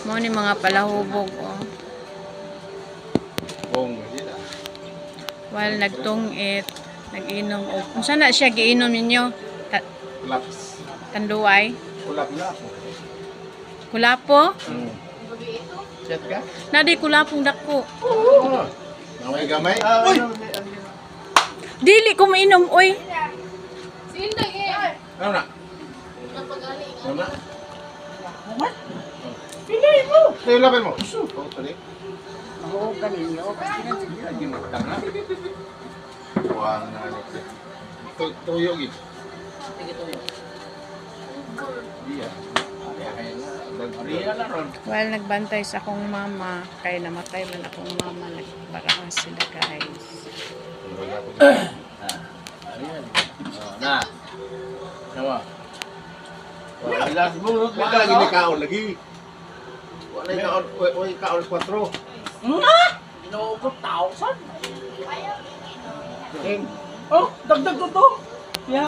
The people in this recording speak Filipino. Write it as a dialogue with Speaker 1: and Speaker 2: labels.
Speaker 1: Mo ni mga palahubog oh. While nagtungit, nag-inom og. Unsa na siya giinom ninyo?
Speaker 2: Laps.
Speaker 1: Tanduay.
Speaker 2: Ulap.
Speaker 1: Kulapo?
Speaker 2: Chat ka?
Speaker 1: Nadi kulapong dako.
Speaker 2: Gamay. Uy!
Speaker 1: Dili ko mainom oy.
Speaker 3: Sinday eh.
Speaker 2: Ano na?
Speaker 3: Napagali.
Speaker 2: Ano na? Pilay mo! Sa'yo lapin mo.
Speaker 4: Ako kanino.
Speaker 2: Tanga. Huwag na. Tuyo gid. Iya.
Speaker 1: While nagbantay sa akong mama, kay namatay man akong mama, nagbarang sila guys.
Speaker 2: Na. Sama. Wala mo, wala lagi ni kaon lagi. Wala kaon, oy kaon 4.
Speaker 4: Inuugot 1,000. Oh, dagdag ko to.